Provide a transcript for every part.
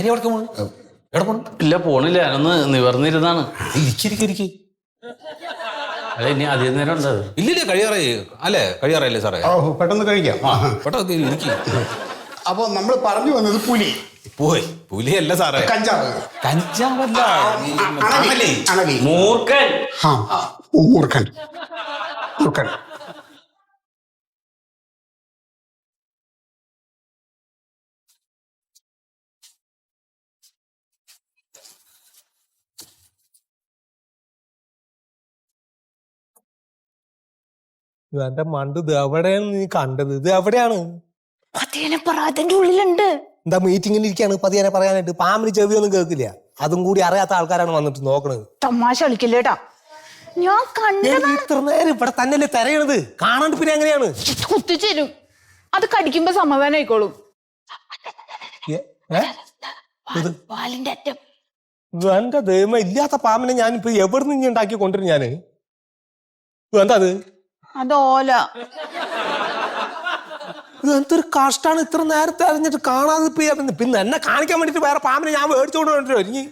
ഭാര്യ എവിടെ പോണു? എവിടെ പോണു? ഇല്ല പോണില്ല, ഞാനൊന്ന് നിവർന്നിരുന്നാണ്. ഇരിക്കി. അല്ല ഇനി അധികം നേരം ഉണ്ട്. ഇല്ലില്ല, കഴിയാറായി അല്ലേ? കഴിയാറായില്ലേ സാറേ? പെട്ടെന്ന് കഴിക്കാം. പെട്ടെന്ന് ഇരിക്കി. അപ്പൊ നമ്മൾ പറഞ്ഞു വന്നത് പുലിയല്ല സാറേ, കഞ്ചാവ്. കഞ്ചാവല്ല, അണലി. മൂർഖൻ. മൂർഖൻ. എന്റെ മണ്ട് ഇത് എവിടെയാണ് നീ കണ്ടത്? ഇത് എവിടെയാണ്? പതിയനെ പറ, അതിന്റെ ഉള്ളിലുണ്ട്. എന്താ മീറ്റിങ്ങിൽ ഇരിക്കാണ് പതിയനെ പറയാനായിട്ട്? പാമ്പിന് ചെവിയൊന്നും കേൾക്കില്ല. അതും കൂടി അറിയാത്ത ആൾക്കാരാണ് വന്നിട്ട് നോക്കണത്. തമാശ കളിക്കില്ലേട്ടാ, ഞാൻ കണ്ടത്. ഇത്ര നേരം ഇവിടെ തന്നെയല്ലേ തിരയണത്, കാണാണ്ട് പിന്നെ എങ്ങനെയാണ്? കുത്തിച്ചേരും, അത് കടിക്കുമ്പോ സമാധാനം ആയിക്കോളും. വാലിന്റെ അറ്റം. എന്റെ ദൈവം, ഇല്ലാത്ത പാമ്പിനെ ഞാനിപ്പോ എവിടെ നിന്ന് ഉണ്ടാക്കി കൊണ്ടുവരും ഞാന്? എന്താ അത്? അതോല. എന്തൊരു കഷ്ടാണ്, ഇത്ര നേരത്തെ അറിഞ്ഞിട്ട് കാണാതെ പിന്നെ എന്നെ കാണിക്കാൻ വേണ്ടിട്ട് വേറെ പാമ്പിനെ ഞാൻ മേടിച്ചോണ്ട് വേണ്ടി ഒരുങ്ങി.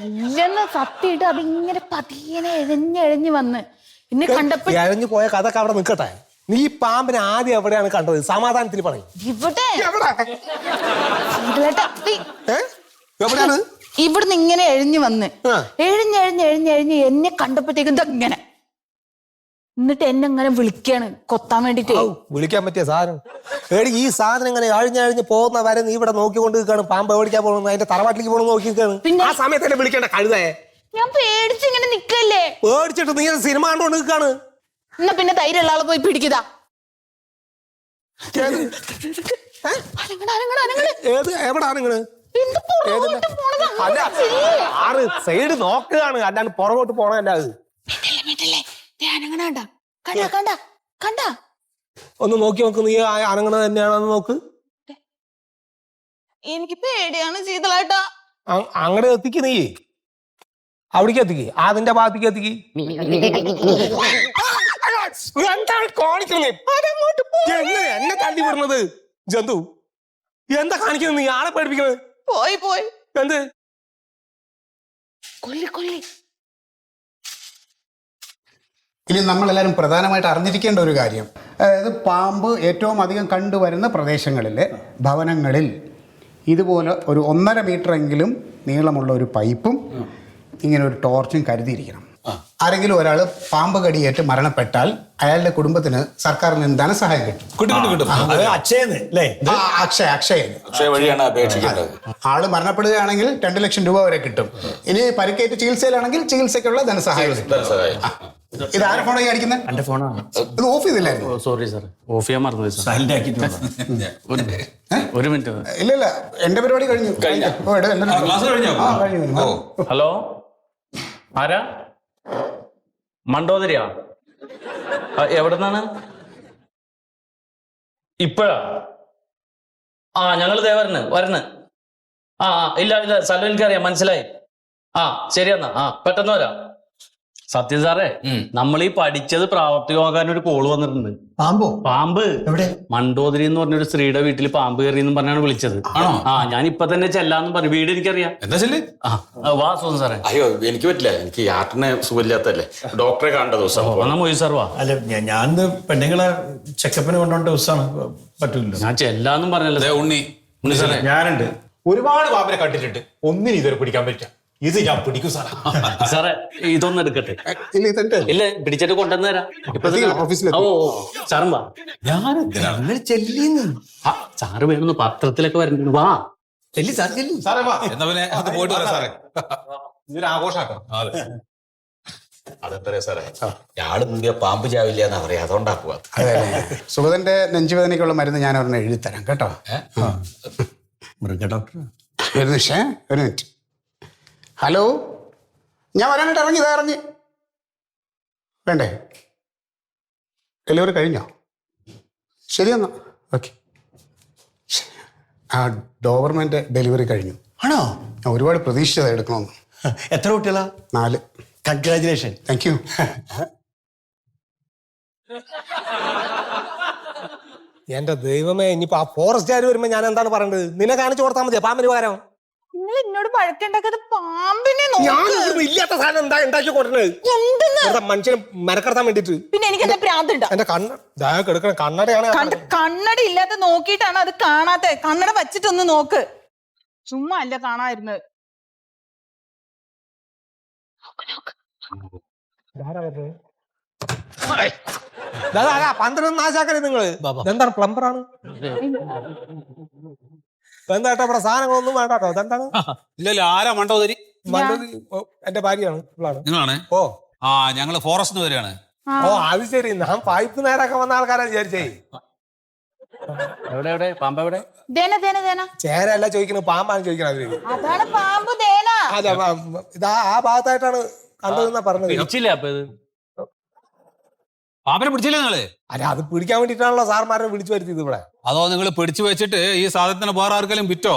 ഇല്ലെന്ന് സത്യമായിട്ട് അതിങ്ങനെ പതിയനെ എഴഞ്ഞെഴഞ്ഞ് വന്ന് ഇന്ന് കണ്ടപ്പോ. എഴഞ്ഞു പോയ കഥക്ക് അവിടെ നിൽക്കട്ടെ. നീ പാമ്പിനെ ആദ്യം എവിടെയാണ് കണ്ടത്? സമാധാനത്തിൽ പറയും. എവിടെയാണ്? ഇവിടുന്ന് ഇങ്ങനെ എഴഞ്ഞു വന്ന് എഴഞ്ഞെഴഞ്ഞ് എന്നെ കണ്ടപ്പോഴത്തേക്കും ഇങ്ങനെ, എന്നിട്ട് എന്നെ ഇങ്ങനെ വിളിക്കാണ് കൊത്താൻ വേണ്ടിട്ട്. വിളിക്കാൻ പറ്റിയ സാധനം ഏടി? ഈ സാധനം ഇങ്ങനെ അഴിഞ്ഞഴിഞ്ഞ് പോകുന്ന വരെ നീ ഇവിടെ നോക്കിക്കൊണ്ട് നിൽക്കാണ്. പാമ്പ് എവിടേക്കാ പോകുന്നത്? അതിന്റെ തറവാട്ടിലേക്ക് പോകണം നോക്കി നിൽക്കാണ്. പിന്നെ ആ സമയത്ത് എന്നെ വിളിക്കേണ്ട കഴുതേ. ഞാൻ പേടിച്ച് ഇങ്ങനെ നിക്കല്ലേ. പേടിച്ചിട്ട് നീ സിനിമ കണ്ടോണ്ട് നിൽക്കാണ്. എന്നാ പിന്നെ ധൈര്യമുള്ള ആളെ പോയി പിടിക്കതാ. എവിടാണ് നിങ്ങള്? ആറ് സൈഡ് നോക്കുകയാണ്, അല്ലാണ്ട് പുറകോട്ട് പോണല്ല. അത് ഒന്ന് നോക്കി നോക്ക്. നീ അനങ്ങണ തന്നെയാണെന്ന് നോക്ക്. എനിക്ക് പേടിയാണ് ശീതളേട്ടാ. അങ്ങടെ എത്തിക്ക്, നീ അവിടേക്ക് എത്തിക്ക്, അതിന്റെ ഭാഗത്തേക്ക് എത്തിക്ക്. എന്താണ് കാണിക്കുന്നത്? എന്നെ തള്ളി വിടുന്നത്? ജന്തു എന്താ കാണിക്കുന്നത്? നീ ആളെ പേടിപ്പിക്കുന്നത്? പോയി എന്ത് കൊല്ലി. ഇനി നമ്മളെല്ലാവരും പ്രധാനമായിട്ട് അറിഞ്ഞിരിക്കേണ്ട ഒരു കാര്യം, അതായത് പാമ്പ് ഏറ്റവും അധികം കണ്ടുവരുന്ന പ്രദേശങ്ങളിൽ, ഭവനങ്ങളിൽ ഇതുപോലെ ഒരു 1.5 മീറ്ററെങ്കിലും നീളമുള്ള ഒരു പൈപ്പും ഇങ്ങനെ ഒരു ടോർച്ചും കരുതിയിരിക്കണം. ആരെങ്കിലും ഒരാൾ പാമ്പ് കടിയേറ്റ് മരണപ്പെട്ടാൽ അയാളുടെ കുടുംബത്തിന് സർക്കാരിൽ നിന്ന് ധനസഹായം കിട്ടും. അക്ഷയ വഴിയാണ് അപേക്ഷിക്കേണ്ടത്. ആള് മരണപ്പെടുകയാണെങ്കിൽ 2 ലക്ഷം രൂപ വരെ കിട്ടും. ഇനി പരിക്കേറ്റ് ചികിത്സയിലാണെങ്കിൽ ചികിത്സയ്ക്കുള്ള ധനസഹായം. ഇത് ആരെ ഫോണായി അടിക്കുന്നത്? എന്റെ ഫോണാണ്. ഇത് ഓഫ് ചെയ്തില്ലായിരുന്നു? സോറി സാർ, ഓഫ് ചെയ്യാൻ മറന്നു. ഒരു മിനിറ്റ്. ഇല്ല, എന്റെ പരിപാടി കഴിഞ്ഞു. ഹലോ, ആരാ? മണ്ടോദരിയാ? എവിടെന്നാണ്? ഇപ്പഴാ? ഞങ്ങൾ ദേ വരണ്. ഇല്ല സ്ഥലം എനിക്കറിയാം, മനസ്സിലായി. ശരി എന്നാ, പെട്ടെന്ന് വരാം. സത്യം സാറേ, നമ്മൾ ഈ പഠിച്ചത് പ്രാവർത്തികമാക്കാൻ ഒരു കോള് വന്നിട്ടുണ്ട്. പാമ്പ് എവിടെ? മണ്ടോദരി എന്ന് പറഞ്ഞൊരു സ്ത്രീയുടെ വീട്ടിൽ പാമ്പ് കയറി എന്നും പറഞ്ഞാണ് വിളിച്ചത്. ഞാൻ ഇപ്പൊ തന്നെ ചെല്ലാന്ന് പറഞ്ഞു. വീട് എനിക്കറിയാം. എന്താ ചെല്ല്? വാ സുഖം സാറേ. അയ്യോ എനിക്ക് പറ്റില്ല, എനിക്ക് യാത്രനെ സുഖമില്ലാത്തല്ലേ, ഡോക്ടറെ കാണേണ്ട ദിവസം. എന്നാ മൊയ്തു സാർ വാ. അല്ല ഞാൻ പെണ്ണുങ്ങളെ ചെക്കപ്പിന് കൊണ്ടോണ്ട ദിവസമാണ്, പറ്റൂല. ഞാൻ ചെല്ലാന്നും പറഞ്ഞല്ലോ. ഉണ്ണി സാറേ, ഞാനുണ്ട്. ഒരുപാട് പാമ്പിനെ കണ്ടിട്ടുണ്ട്, ഒന്നിനും ഇതുവരെ പിടിക്കാൻ പറ്റില്ല. ഇത് ഞാൻ പിടിക്കും സാറേ. സാറേ ഇതൊന്നും എടുക്കട്ടെ. ഇല്ല, പിടിച്ചിട്ട് കൊണ്ടുവന്ന് തരാം. സാറും വാ. സാറ് വേണമെന്ന് പത്രത്തിലൊക്കെ വരുന്നുണ്ട്. വാ സാറേ വാ. എന്നാ പിന്നെ അത് പോയിട്ട് വരാം സാറേ. ഇതൊരു ആഘോഷാക്കാം. അതെന്താ സാറേ, ഞാള് മുങ്ങിയ പാമ്പ് ചാവില്ല എന്നാ പറയാ, അതുകൊണ്ടാ പോവാ. സുഗതന്റെ നെഞ്ചുവേദനയ്ക്കുള്ള മരുന്ന് ഞാൻ ഒരെണ്ണം എഴുതിത്തരാം കേട്ടോ. മൃഗ ഡോക്ടർ ഒരു മിനിറ്റ്. ഹലോ, ഞാൻ വരാനായിട്ട് ഇറങ്ങി വേണ്ടേ? ഡെലിവറി കഴിഞ്ഞോ? ശരിയെന്നാ, ഓക്കെ. ഡോവർമെന്റ് ഡെലിവറി കഴിഞ്ഞു. ആണോ? ഞാൻ ഒരുപാട് പ്രതീക്ഷിച്ചത് എടുക്കണമെന്ന്. എത്ര കുട്ടികളാ? 4. കൺഗ്രാജുലേഷൻ. Thank you. എന്റെ ദൈവമേ, ഇനിയിപ്പോ ആ ഫോറസ്റ്റുകാർ വരുമ്പോ ഞാൻ എന്താണ് പറയേണ്ടത്? നിന്നെ കാണിച്ചു കൊടുത്താൽ മതിയോ പാമ്പിന് പകരം? നിങ്ങൾ എന്നോട് വഴക്കുണ്ടാക്കാതെ പാമ്പിനെ ഞാൻ നോക്ക്. ഇവിടുന്ന് ഇല്ലാത്ത സാധനം എന്താ ഉണ്ടാക്കി കൊണ്ടുവരുന്നത്? എന്തെന്ന്? വെറുതെ മനുഷ്യനെ മെനക്കെടുത്താൻ വേണ്ടിട്ട്. പിന്നെ എനിക്ക് എന്താ ഭ്രാന്തുണ്ടോ? എന്റെ കെടുക്കണ കണ്ണടയാണ് കണ്ണട ഇല്ലാതെ നോക്കിയിട്ടാണ് അത് കാണാത്തെ. കണ്ണട വച്ചിട്ടൊന്ന് നോക്ക്. ചുമ്മാ അല്ല കാണാതിരുന്നത്. പന്ത്രണ്ട് നാശാക്കണേ നിങ്ങള്. എന്താണ് പ്ലംബറാണ്? എന്താട്ടോ ഇവിടെ സാധനങ്ങളൊന്നും വേണ്ടാട്ടോ. ഇതെന്താണ്? ഇല്ലല്ലോ, ആരാ മണ്ടോദരി? എന്റെ ഭാര്യയാണ്, ഇവളാണ്. നിങ്ങളാണ്? ഓ ആ, ഞങ്ങള് ഫോറസ്റ്റ് വരെയാണ്. ഓ അത് ശരി. ഞാൻ പൈപ്പ് നേരാക്കാൻ വന്ന ആൾക്കാരാ വിചാരിച്ചേ. എവിടെ എവിടെ പാമ്പ എവിടെ? ദേന ചേരല്ല ചോദിക്കുന്നത്, പാമ്പാണ് ചോദിക്കണത് അവര്. അതാണ് പാമ്പ്. ദേന അതെ, ഇതാ ആ ഭാഗത്തായിട്ടാണ് കണ്ടതെന്നാ പറഞ്ഞത്. പിടിച്ചില്ലേ അപ്പൊ ഇത്? പാമ്പിനെ പിടിച്ചില്ലേ നിങ്ങള്? അല്ല, അത് പിടിക്കാൻ വേണ്ടിട്ടാണല്ലോ സാർമാരെ വിളിച്ചു വരുത്തിയത് ഇവിടെ. അതോ നിങ്ങൾ പിടിച്ചു വെച്ചിട്ട് ഈ സാധനത്തിന് വേറെ ആർക്കെങ്കിലും വിറ്റോ?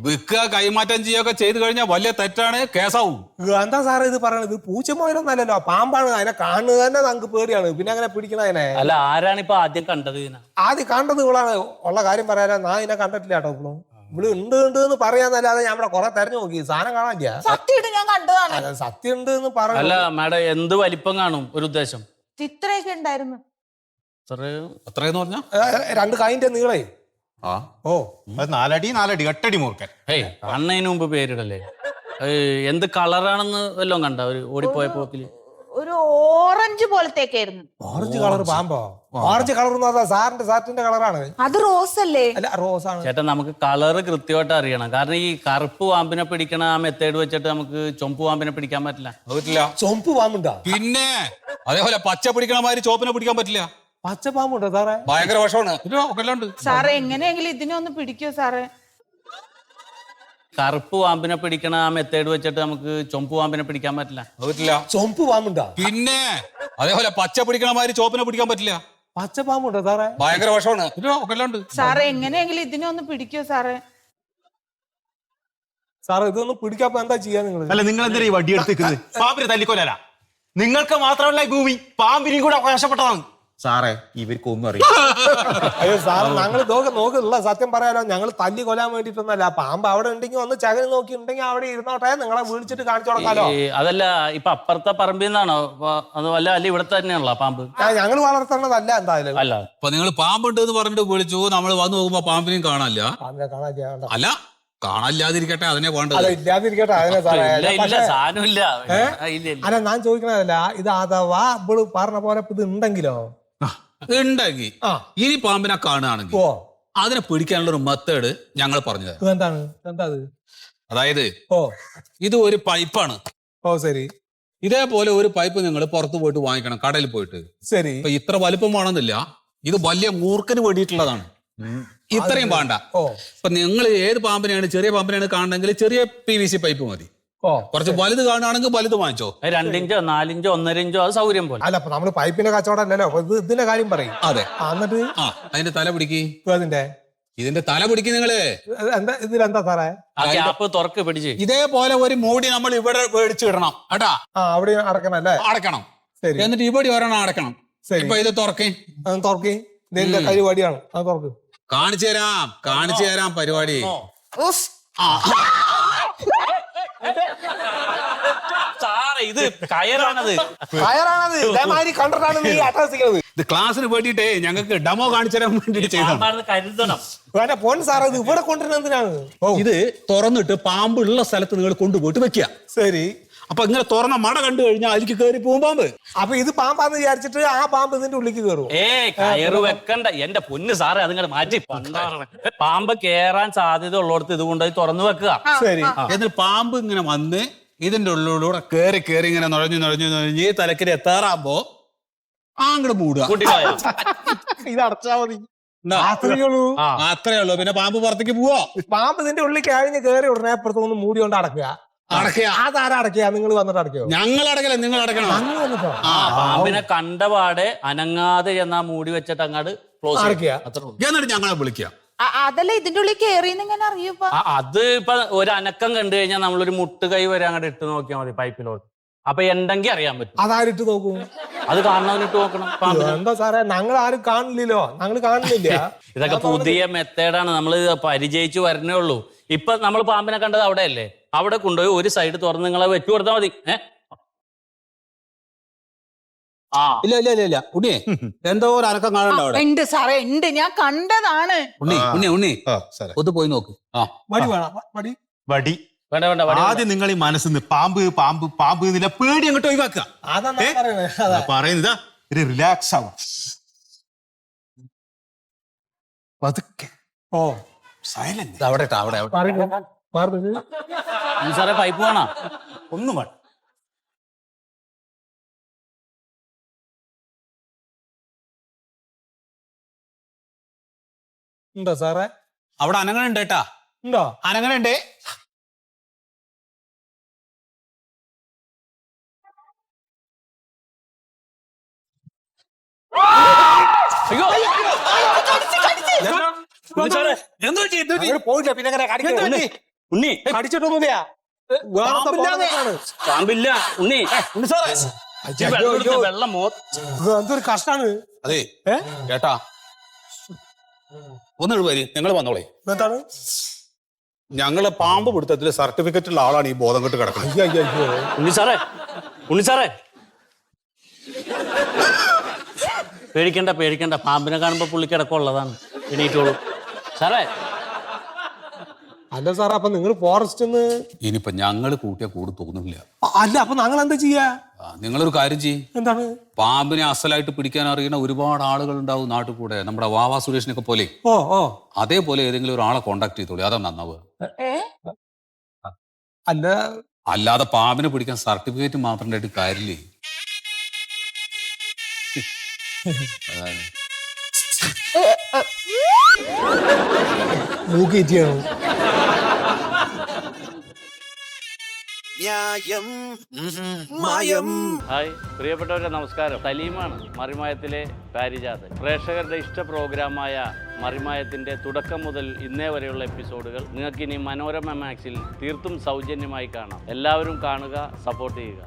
വിൽക്കുക, കൈമാറ്റം ചെയ്യുകയൊക്കെ ചെയ്ത് കഴിഞ്ഞാൽ വലിയ തെറ്റാണ്, കേസാവും. എന്താ സാറേ ഇത് പറയണത്? പൂച്ചമോയിലൊന്നല്ലല്ലോ, പാമ്പാണ്. അതിനെ കാണുന്നത് തന്നെ നമുക്ക് പേടിയാണ്, പിന്നെ അങ്ങനെ പിടിക്കണതിനെ. അല്ല, ആരാണ് ഇപ്പൊ ആദ്യം കണ്ടത് ഇതിനെ? ആദ്യം കണ്ടത് ഇവളാണ്. ഉള്ള കാര്യം പറയാനോ, ഞാൻ ഇതിനെ കണ്ടിട്ടില്ല കേട്ടോ. ഇവളും ഇവള് ഉണ്ട് എന്ന് പറയാന്നല്ലാതെ ഞാൻ ഇവിടെ കുറെ തെരഞ്ഞു നോക്കി, സാധനം കാണാനില്ല. സത്യമായിട്ട് ഞാൻ കണ്ടതാണ്. സത്യം ഉണ്ട് എന്ന് പറഞ്ഞു. അല്ല മാഡം, എന്ത് വലിപ്പം കാണും ഒരു ഉദ്ദേശം? ചിത്രയൊക്കെ ഉണ്ടായിരുന്നു. എത്രയെന്ന് പറഞ്ഞ? 2 കായിന്റെ നീളേ. ആ, ഓ, അത് 4 അടി 8 മൂർക്കൻ. ഏയ്, കണ്ണതിന് മുമ്പ് പേരിടല്ലേ. എന്ത് കളറാണെന്ന് വല്ലതും കണ്ട ഒരു ഓടിപ്പോയ പോക്കില്? ഒരു ഓറഞ്ച് പോലത്തേക്ക് ആയിരുന്നു. ഓറഞ്ച് കളർ പാമ്പോ? ഓറഞ്ച് കളർ എന്ന് പറഞ്ഞാൽ സാറിന്റെ ഷർട്ടിന്റെ കളറാണ്. അത് റോസ് അല്ലേ? അല്ല, റോസാണ്. ചേട്ടാ, നമുക്ക് കളറ് കൃത്യമായിട്ട് അറിയണം. കാരണം ഈ കറുപ്പ് പാമ്പിനെ പിടിക്കണ ആ മെത്തേഡ് വെച്ചിട്ട് നമുക്ക് ചുമപ്പ് പാമ്പിനെ പിടിക്കാൻ പറ്റില്ല. പറ്റില്ല. ചുമപ്പ് പാമ്പുണ്ടോ? പിന്നെ അതേപോലെ പച്ച പിടിക്കണ മാതിരി ചോപ്പിനെ പിടിക്കാൻ പറ്റില്ല. പച്ച പാമ്പുണ്ടോ സാറേ? ഭയങ്കര വിഷമാണ്. സാറേ, എങ്ങനെയെങ്കിലും ഇതിനെ ഒന്ന് പിടിക്കോ സാറേ? കറുപ്പ് പാമ്പിനെ പിടിക്കണ ആ മെത്തേഡ് വെച്ചിട്ട് നമുക്ക് ചുമപ്പ് പാമ്പിനെ പിടിക്കാൻ പറ്റില്ല. പറ്റില്ല. ചുമപ്പ് പാമ്പുണ്ടോ? പിന്നെ അതേപോലെ പച്ച പിടിക്കണ മാതിരി ചോപ്പിനെ പിടിക്കാൻ പറ്റില്ല. പച്ച പാമ്പുണ്ടോ സാറേ? ഭയങ്കര വിഷമാണ്. സാറേ, എങ്ങനെയെങ്കിലും ഇതിനെ ഒന്ന് പിടിക്കോ സാറേ? സാറേ, ഇതൊന്നും പിടിക്കാപ്പോ എന്താ ചെയ്യാ നിങ്ങള്? അല്ല, നിങ്ങൾ എന്തിനാ ഈ വടി എടുത്തിരിക്കുന്നത്? പാമ്പിനെ തല്ലിക്കൊല്ലല. നിങ്ങൾക്ക് മാത്രമല്ല ഈ ഭൂമി, പാമ്പിനെയും കൂടെ അവകാശപ്പെട്ടതാണ്. സാറേ, ഇവർക്ക് ഒന്നും അറിയാം. അയ്യോ സാറ്, ഞങ്ങൾ നോക്കുള്ള സത്യം പറയാലോ, ഞങ്ങൾ തല്ലി കൊല്ലാൻ വേണ്ടിട്ടൊന്നല്ല. പാമ്പ് അവിടെ ഉണ്ടെങ്കിൽ ഒന്ന് ചകരി നോക്കി ഉണ്ടെങ്കിൽ അവിടെ ഇരുന്നോട്ടെ, നിങ്ങളെ വിളിച്ചിട്ട് കാണിച്ചു കൊടുക്കാലോ. അതല്ല, ഇപ്പൊ അപ്പുറത്തെ പറമ്പിൽ നിന്നാണോ അത്? അല്ല ഇവിടെ തന്നെയാണല്ലോ പാമ്പ്. ഞങ്ങൾ വളർത്തണതല്ല എന്തായാലും. അല്ല, അപ്പൊ നിങ്ങൾ പാമ്പുണ്ട് എന്ന് പറഞ്ഞിട്ട് വിളിച്ചു, നമ്മൾ വന്നു നോക്കുമ്പോ പാമ്പിനെയും കാണാനില്ല. പാമ്പിനെ കാണാൻ അല്ല, കാണാനില്ലാതിരിക്കട്ടെ, അതിനെ വേണ്ടത്. അല്ല, ഇല്ലാതിരിക്കട്ടെ, അതിനെ സാറേ. ഇല്ല സാധനമില്ല. അല്ല, ഞാൻ ചോദിക്കണതല്ല, ഇത് അഥവാ ഇവള് പറഞ്ഞ പോലെ ഇത് ഉണ്ടെങ്കിലോ? ഉണ്ടെങ്കിൽ ഇനി പാമ്പിനെ കാണുകയാണെങ്കിൽ ഓ, അതിനെ പിടിക്കാനുള്ള ഒരു മെത്തേഡ് ഞങ്ങൾ പറഞ്ഞു തരാം. എന്താണ്? എന്താ അത്? അതായത് ഓ, ഇത് ഒരു പൈപ്പാണ്. ഓ ശരി. ഇതേപോലെ ഒരു പൈപ്പ് നിങ്ങൾ പുറത്ത് പോയിട്ട് വാങ്ങിക്കണം, കടയിൽ പോയിട്ട്. ശരി. ഇപ്പൊ ഇത്ര വലിപ്പം വേണമെന്നില്ല, ഇത് വലിയ മൂർഖന് വേണ്ടിയിട്ടുള്ളതാണ്. ഇത്രയും വേണ്ട. ഓ, ഇപ്പൊ നിങ്ങൾ ഏത് പാമ്പിനെയാണ്, ചെറിയ പാമ്പിനെയാണ് കാണണമെങ്കിൽ ചെറിയ PVC പൈപ്പ് മതി. ഓ, കുറച്ച് വലുത് കാണുകയാണെങ്കിൽ വലുത് വാങ്ങിച്ചോ. 2 ഇഞ്ചോ 4 ഇഞ്ചോ 1.5 ഇഞ്ചോ അത് സൗകര്യം പോലെ. അല്ല, അപ്പൊ നമ്മള് പൈപ്പിന്റെ കച്ചവടം അല്ലല്ലോ, അപ്പൊ ഇതിന്റെ കാര്യം പറയും. അതെ. എന്നിട്ട് അതിന്റെ തല പിടിക്ക്. ഇതിന്റെ തല പിടിക്ക് നിങ്ങള്. എന്താ ഇതിലെന്താ സാറേ? ആ ക്യാപ്പ് തുറക്ക് പിടിച്ച് ഇതേപോലെ ഒരു മൂടി നമ്മൾ ഇവിടെ മേടിച്ചിടണം കേട്ടാ. അവിടെ അടക്കണം അല്ലേ? അടക്കണം. ശരി. എന്നിട്ട് ഇവിടെ ഒരെണ്ണം അടക്കണം. ശരി. ഇപ്പൊ ഇത് തുറക്കേ. തുറക്കി. ഇതിന്റെ പരിപാടിയാണ്, അത് തുറക്ക്. കാണിച്ചു തരാം പരിപാടി. സാറേ, ഇത് കയറാണത്. കണ്ടിട്ടാണ് നീ അട്ടഹസിക്കുന്നത്. ഇത് ക്ലാസ്സിന് വേണ്ടിട്ടേ ഞങ്ങൾക്ക് ഡെമോ കാണിച്ചു തരാൻ വേണ്ടി ചെയ്തതാണ്. കരുതണം. പോൻ സാറേ, ഇത് ഇവിടെ കൊണ്ടുവരുന്നത് എന്തിനാണ്? ഇത് തുറന്നിട്ട് പാമ്പ് ഉള്ള സ്ഥലത്ത് നിങ്ങൾ കൊണ്ടുപോയിട്ട് വെക്കുക. ശരി. അപ്പൊ ഇങ്ങനെ തുറന്ന മട കണ്ടു കഴിഞ്ഞാൽ അതിലേക്ക് കയറി പോകും പാമ്പ്. അപ്പൊ ഇത് പാമ്പാന്ന് വിചാരിച്ചിട്ട് ആ പാമ്പ് ഇതിന്റെ ഉള്ളിലേക്ക് കയറും. കയറ് വെക്കണ്ട എന്റെ പൊന്ന് സാറേ, അതിങ്ങോട്ട് മാറ്റി. പാമ്പ് കേറാൻ സാധ്യത ഉള്ളിടത്ത് ഇത് കൊണ്ടുപോയി തുറന്നു വെക്കുക. ശരി. എന്നിട്ട് പാമ്പ് ഇങ്ങനെ വന്ന് ഇതിന്റെ ഉള്ളിലൂടെ കേറി ഇങ്ങനെ നുഴഞ്ഞ് ഈ തലക്കരി എത്താറാകുമ്പോ അങ്ങോട്ട് മൂടുക. ഇത് അടച്ചാ മതി. അത്രേ ഉള്ളൂ. പിന്നെ പാമ്പ് പുറത്തേക്ക് പോവോ? പാമ്പ് ഇതിന്റെ ഉള്ളിൽ കഴിഞ്ഞ് കയറി ഉടനെ അപ്പുറത്ത് ഒന്ന് മൂടി കൊണ്ട് അടക്കുക. അതാരാ അടക്കുക? നിങ്ങൾ വന്നിട്ട് അടക്കോ? ഞങ്ങൾ അടക്കല, നിങ്ങൾ അടക്കണം. പാമ്പിനെ കണ്ടപാടെ അനങ്ങാതെ എന്നാ മൂടി വെച്ചിട്ട് അങ്ങോട്ട് ക്ലോസ് അടക്കുക. എന്നിട്ട് ഞങ്ങളെ വിളിക്കുക. അതല്ല, ഇതിന്റെ ഉള്ളിൽ കേറിയെന്ന് ഇങ്ങനെ അറിയൂപ്പ? അത് ഇപ്പൊ ഒരു അനക്കം കണ്ടു കഴിഞ്ഞാൽ നമ്മളൊരു മുട്ട് കൈ വരെ അങ്ങോട്ട് ഇട്ട് നോക്കിയാൽ മതി പൈപ്പിലോട്ട്. അപ്പൊ ഉണ്ടെങ്കിൽ അറിയാൻ പറ്റും. അതാരിട്ട് നോക്കും? അത് കാണുന്നവനിട്ട് നോക്കണം പാമ്പിനെ. എന്താ സാറേ, ഞങ്ങൾ ആരും കാണില്ലല്ലോ, ഞങ്ങൾ കാണുന്നില്ല. ഇതൊക്കെ പുതിയ മെത്തേഡാണ്, നമ്മൾ പരിചയിച്ചു വരണേ ഉള്ളൂ. ഇപ്പൊ നമ്മൾ പാമ്പിനെ കണ്ടത് അവിടെയല്ലേ, അവിടെ കൊണ്ടുപോയി ഒരു സൈഡ് തുറന്ന് നിങ്ങളെ വെച്ചു കൊടുത്താൽ മതി. ഇല്ല ഉണ്ണിയെ എന്തോ ഒരു അനക്കം കാണണ്ട അവിടെ. ഉണ്ട് സാറേ, ഉണ്ട്, ഞാൻ കണ്ടതാണ്. ഉണ്ണി ഒന്ന് പോയി നോക്ക്. വടി വേണം, വടി. വടി വേണ്ട വേണ്ട വടി ആദ്യം നിങ്ങൾ ഈ മനസ്സിന്ന് പാമ്പ് പാമ്പ് പാമ്പ് എന്നില്ല പേടി അങ്ങോട്ട് ഒഴിവാക്കുക. അതാ ഞാൻ പറയണേ. അതാ. പറയുന്നതാ ഒരു റിലാക്സ് ആവും. പതുക്കെ ഓ സൈലന്റ്. അവിടെ ഇട്ടാ, അവിടെ സാറേ പൈപ്പ് വേണോ? ഒന്നും വേണം. ഉണ്ടോ സാറേ? അവിടെ അനങ്ങളുണ്ട് കേട്ടാ, ഉണ്ടോ? അനങ്ങളുണ്ട്. അയ്യോ അങ്ങോട്ട് പോയില്ല, പിന്നെ എങ്ങനെ കടിക്കുന്നത്? ഉണ്ണി കടിച്ചിട്ടൊന്നുമില്ല. വേറെന്താ പോകാനാണ്? പാമ്പില്ല ഉണ്ണി. വെള്ളം എന്തൊരു കഷ്ടാണ്. അതെ കേട്ടാ, ഒന്ന് വരി, നിങ്ങൾ വന്നോളേ. എന്താണ്? ഞങ്ങള് പാമ്പ് പിടുത്തത്തില് സർട്ടിഫിക്കറ്റ് ഉള്ള ആളാണ് ഈ ബോധം കെട്ട് കിടക്കുന്നത്. അയ്യോ ഉണ്ണി സാറേ പേടിക്കണ്ട, പാമ്പിനെ കാണുമ്പോ പുള്ളിക്കിടക്കുള്ളതാണ്. എണീറ്റോളൂ സാറേ. അല്ല സാറേ, അപ്പൊ നിങ്ങൾ ഫോറസ്റ്റ് ഇനിയിപ്പൊ ഞങ്ങള് കൂട്ടിയ കൂട് തോന്നില്ല. അല്ല, അപ്പൊ ഞങ്ങൾ എന്താ ചെയ്യാ? നിങ്ങളൊരു കാര്യം ചെയ്യും, എന്താണ്? പാമ്പിനെ അസലായിട്ട് പിടിക്കാൻ അറിയുന്ന ഒരുപാട് ആളുകൾ ഉണ്ടാവും നാട്ടിൽ കൂടെ, നമ്മുടെ വാവാ സുരേഷിനൊക്കെ പോലെ. ഓ അതേപോലെ ഏതെങ്കിലും ഒരാളെ കോണ്ടാക്ട് ചെയ്തോളൂ, അതാ നന്നാവുക. അല്ല, അല്ലാതെ പാമ്പിനെ പിടിക്കാൻ സർട്ടിഫിക്കറ്റ് മാത്രം ഉണ്ടായിട്ട് കാര്യമില്ലേ. മൂക്കിറ്റിയാണ്. ഹായ് പ്രിയപ്പെട്ടവരെ, നമസ്കാരം. സലീമാണ്, മറിമായത്തിലെ പാരിജാതൻ. പ്രേക്ഷകരുടെ ഇഷ്ട പ്രോഗ്രാമായ മറിമായത്തിന്റെ തുടക്കം മുതൽ ഇന്നേ വരെയുള്ള എപ്പിസോഡുകൾ നിങ്ങൾക്കിനി മനോരമ മാക്സിൽ തീർത്തും സൗജന്യമായി കാണാം. എല്ലാവരും കാണുക, സപ്പോർട്ട് ചെയ്യുക.